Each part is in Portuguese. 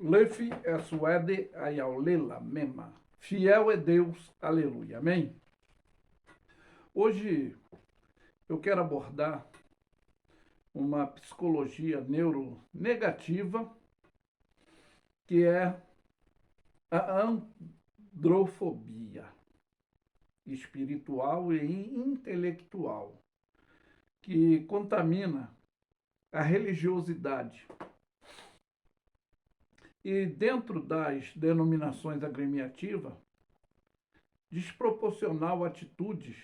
Lefi é suede ayaulela mema. Fiel é Deus, aleluia, amém? Hoje eu quero abordar uma psicologia neuronegativa que é a androfobia espiritual e intelectual, que contamina a religiosidade. E dentro das denominações agremiativas, desproporcional atitudes.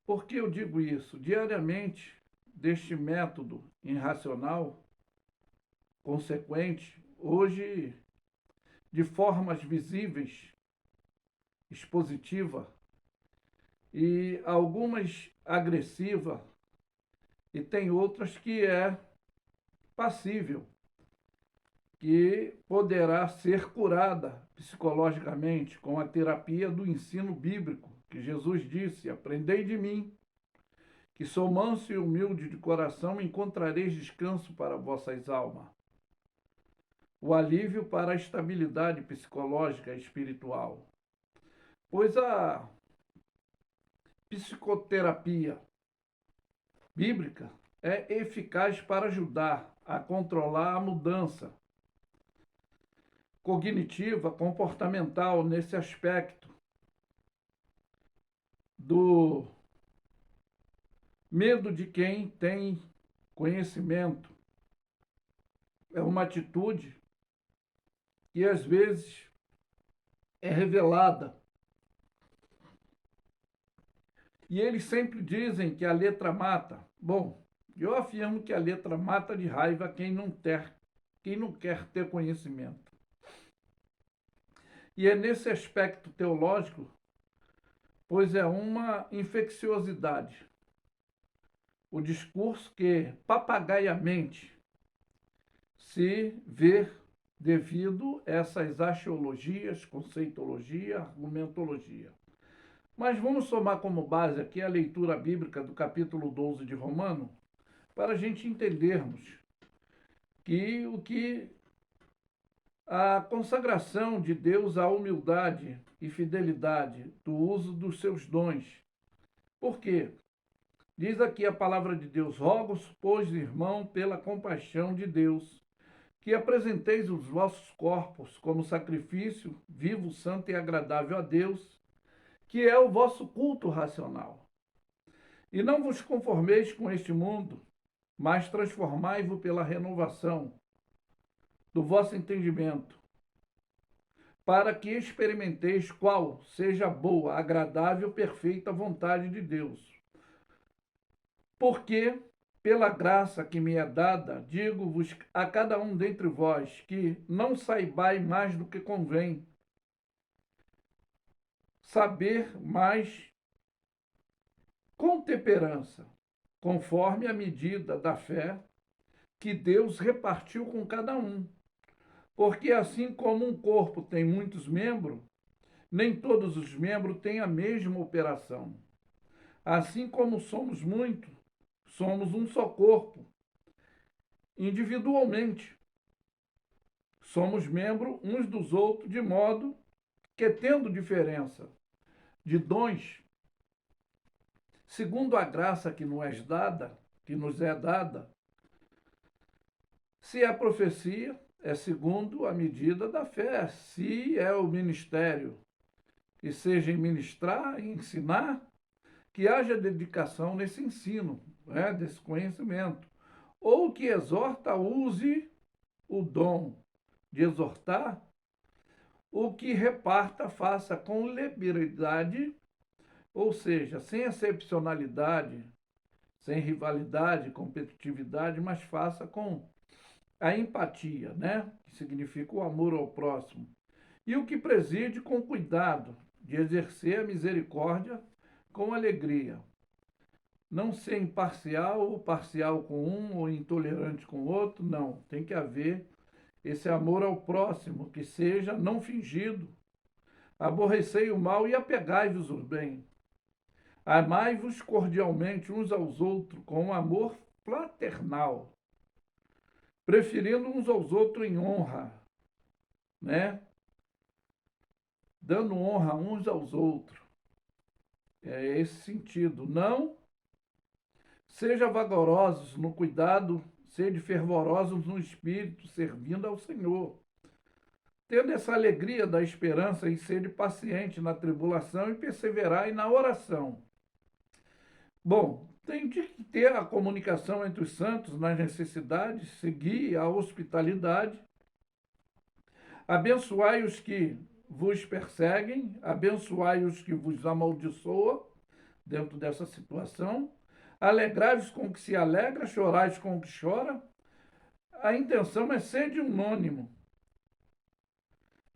Por que eu digo isso? Diariamente, deste método irracional, consequente, hoje, de formas visíveis, expositiva e algumas agressiva, e tem outras que é passível, que poderá ser curada psicologicamente com a terapia do ensino bíblico, que Jesus disse: aprendei de mim, que sou manso e humilde de coração, encontrareis descanso para vossas almas. O alívio para a estabilidade psicológica e espiritual. Pois a psicoterapia bíblica é eficaz para ajudar a controlar a mudança cognitiva, comportamental nesse aspecto do medo de quem tem conhecimento. É uma atitude que às vezes é revelada. E eles sempre dizem que a letra mata. Bom, eu afirmo que a letra mata de raiva quem não quer ter conhecimento. E é nesse aspecto teológico, pois é uma infecciosidade. O discurso que papagaiamente se vê devido a essas axiologias, conceitologia, argumentologia. Mas vamos tomar como base aqui a leitura bíblica do capítulo 12 de Romano, para a gente entendermos que o que a consagração de Deus à humildade e fidelidade do uso dos seus dons. Por quê? Diz aqui a palavra de Deus: rogo-vos, pois, irmão, pela compaixão de Deus, que apresenteis os vossos corpos como sacrifício vivo, santo e agradável a Deus, que é o vosso culto racional. E não vos conformeis com este mundo, mas transformai-vos pela renovação do vosso entendimento, para que experimenteis qual seja a boa, agradável, perfeita vontade de Deus. Porque, pela graça que me é dada, digo-vos a cada um dentre vós que não saibais mais do que convém, saber mais com temperança, conforme a medida da fé que Deus repartiu com cada um. Porque assim como um corpo tem muitos membros, nem todos os membros têm a mesma operação. Assim como somos muitos, somos um só corpo, individualmente. Somos membros uns dos outros, de modo que, tendo diferença de dons, segundo a graça que nos é dada, se é profecia, é segundo a medida da fé. Se é o ministério, que seja em ministrar e ensinar, que haja dedicação nesse ensino, desse conhecimento. Ou que exorta, use o dom de exortar, o que reparta, faça com liberalidade, ou seja, sem excepcionalidade, sem rivalidade, competitividade, mas faça com a empatia, né? Que significa o amor ao próximo. E o que preside com cuidado de exercer a misericórdia com alegria. Não ser imparcial ou parcial com um ou intolerante com o outro, não. Tem que haver esse amor ao próximo, que seja não fingido. Aborrecei o mal e apegai-vos ao bem. Amai-vos cordialmente uns aos outros com um amor fraternal. preferindo uns aos outros em honra, né? Dando honra uns aos outros. É esse sentido. Não seja vagarosos no cuidado, sede fervorosos no espírito, servindo ao Senhor. Tendo essa alegria da esperança e sede paciente na tribulação e perseverai na oração. Bom, tem de ter a comunicação entre os santos nas necessidades, seguir a hospitalidade, abençoai os que vos perseguem, abençoai os que vos amaldiçoam, dentro dessa situação, alegrai-vos com o que se alegra, chorais com o que chora. A intenção é ser de unânimo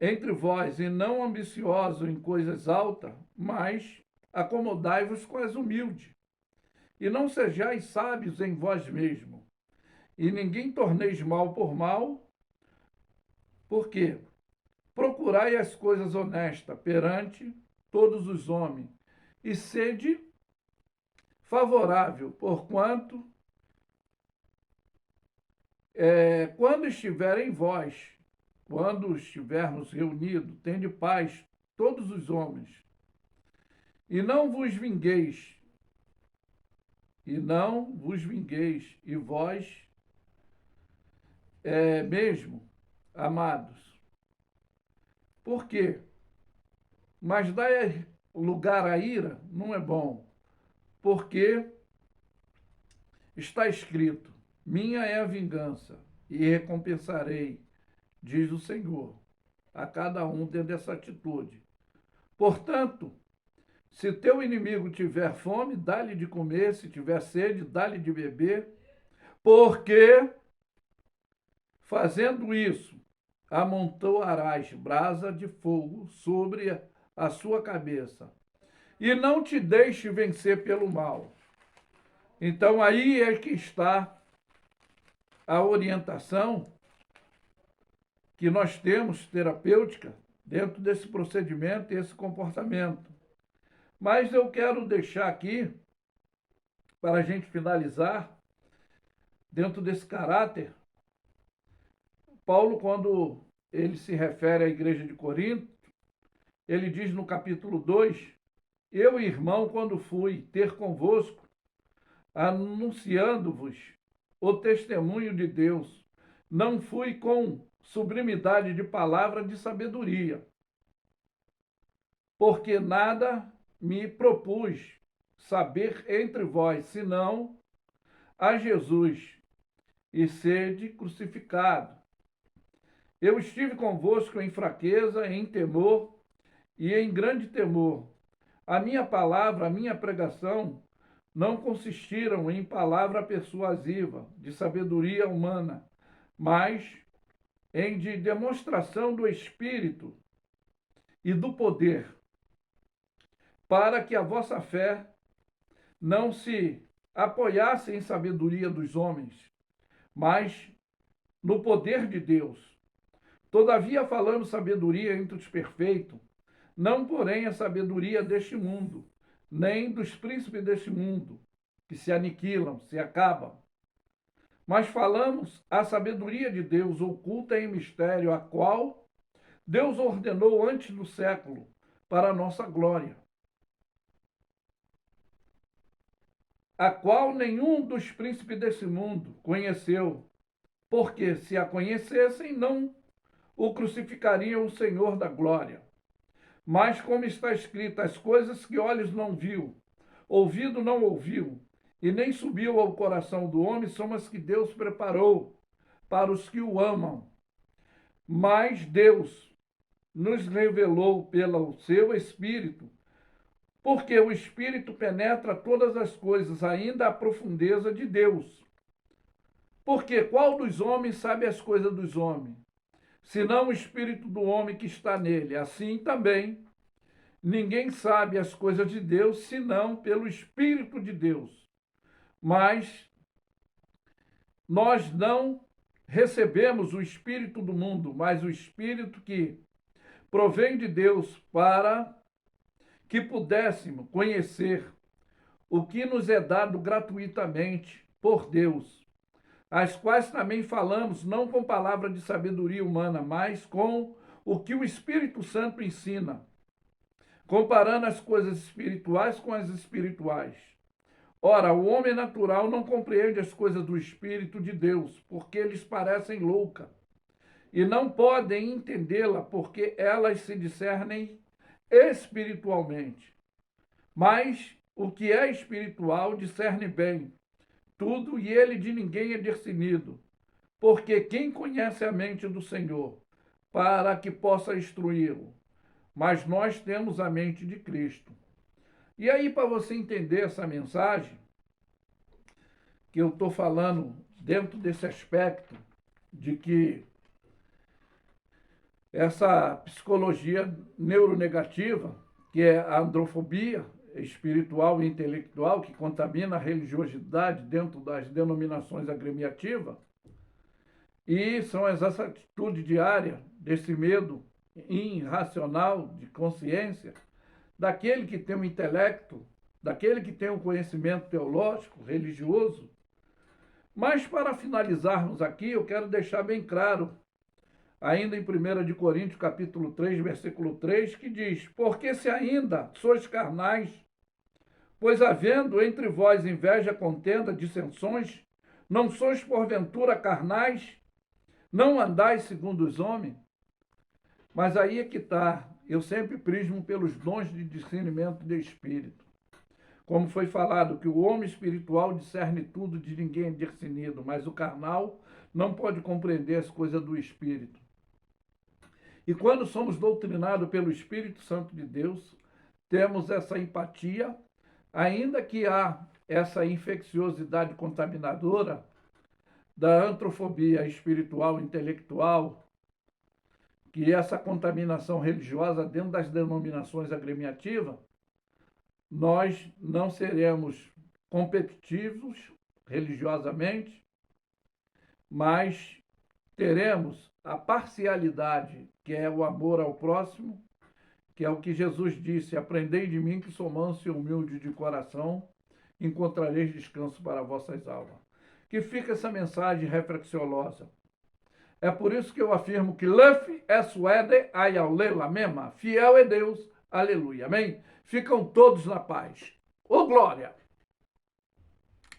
entre vós, e não ambicioso em coisas altas, mas acomodai-vos com as humildes. E não sejais sábios em vós mesmos, e ninguém torneis mal por mal, porque procurai as coisas honestas perante todos os homens, e sede favorável, porquanto, quando estiverem vós, quando estivermos reunidos, tende paz todos os homens, e não vos vingueis, e vós mesmo, amados. Por quê? Mas dar lugar à ira não é bom, porque está escrito: minha é a vingança, e recompensarei, diz o Senhor, a cada um dentro dessa atitude. Portanto, se teu inimigo tiver fome, dá-lhe de comer, se tiver sede, dá-lhe de beber, porque, fazendo isso, amontoarás brasa de fogo sobre a sua cabeça, e não te deixe vencer pelo mal. Então aí é que está a orientação que nós temos terapêutica dentro desse procedimento e esse comportamento. Mas eu quero deixar aqui, para a gente finalizar, dentro desse caráter, Paulo, quando ele se refere à igreja de Corinto, ele diz no capítulo 2, eu, irmão, quando fui ter convosco, anunciando-vos o testemunho de Deus, não fui com sublimidade de palavra de sabedoria, porque nada me propus saber entre vós, senão a Jesus e sede crucificado. Eu estive convosco em fraqueza, em temor e em grande temor. A minha palavra, a minha pregação, não consistiram em palavra persuasiva, de sabedoria humana, mas em de demonstração do Espírito e do poder, para que a vossa fé não se apoiasse em sabedoria dos homens, mas no poder de Deus. Todavia falamos sabedoria entre os perfeitos, não porém a sabedoria deste mundo, nem dos príncipes deste mundo, que se aniquilam, se acabam. Mas falamos a sabedoria de Deus oculta em mistério, a qual Deus ordenou antes do século, para a nossa glória, a qual nenhum dos príncipes desse mundo conheceu, porque se a conhecessem, não o crucificariam o Senhor da glória. Mas como está escrito, as coisas que olhos não viu, ouvido não ouviu, e nem subiu ao coração do homem, são as que Deus preparou para os que o amam. Mas Deus nos revelou pelo seu Espírito, porque o Espírito penetra todas as coisas, ainda a profundeza de Deus. Porque qual dos homens sabe as coisas dos homens, senão o Espírito do homem que está nele? Assim também, ninguém sabe as coisas de Deus, senão pelo Espírito de Deus. Mas nós não recebemos o Espírito do mundo, mas o Espírito que provém de Deus, para que pudéssemos conhecer o que nos é dado gratuitamente por Deus. as quais também falamos, não com palavra de sabedoria humana, mas com o que o Espírito Santo ensina, comparando as coisas espirituais com as espirituais. Ora, o homem natural não compreende as coisas do Espírito de Deus, porque lhes parecem loucas, e não podem entendê-la, porque elas se discernem espiritualmente. Mas o que é espiritual discerne bem tudo, e ele de ninguém é discernido. Porque quem conhece a mente do Senhor, para que possa instruí-lo? Mas nós temos a mente de Cristo. E aí, para você entender essa mensagem, que eu estou falando dentro desse aspecto de que essa psicologia neuronegativa, que é a androfobia espiritual e intelectual, que contamina a religiosidade dentro das denominações agremiativas, e são as atitudes diárias desse medo irracional de consciência, daquele que tem um intelecto, daquele que tem um conhecimento teológico, religioso. Mas para finalizarmos aqui, eu quero deixar bem claro, ainda em 1 Coríntios capítulo 3, versículo 3, que diz: porque se ainda sois carnais, pois havendo entre vós inveja, contenda, dissensões, não sois porventura carnais, não andais segundo os homens? Mas aí é que está, eu sempre prismo pelos dons de discernimento de espírito. Como foi falado, que o homem espiritual discerne tudo, de ninguém é discernido, mas o carnal não pode compreender as coisas do espírito. E quando somos doutrinados pelo Espírito Santo de Deus, temos essa empatia, ainda que há essa infecciosidade contaminadora da antrofobia espiritual, intelectual, que essa contaminação religiosa dentro das denominações agremiativas, nós não seremos competitivos religiosamente, mas teremos a parcialidade, que é o amor ao próximo, que é o que Jesus disse: aprendei de mim que sou manso e humilde de coração, encontrareis descanso para vossas almas. Que fica essa mensagem reflexiosa. É por isso que eu afirmo que Lef é suede ayaule mesma. Fiel é Deus. Aleluia. Amém? Ficam todos na paz. Ô glória!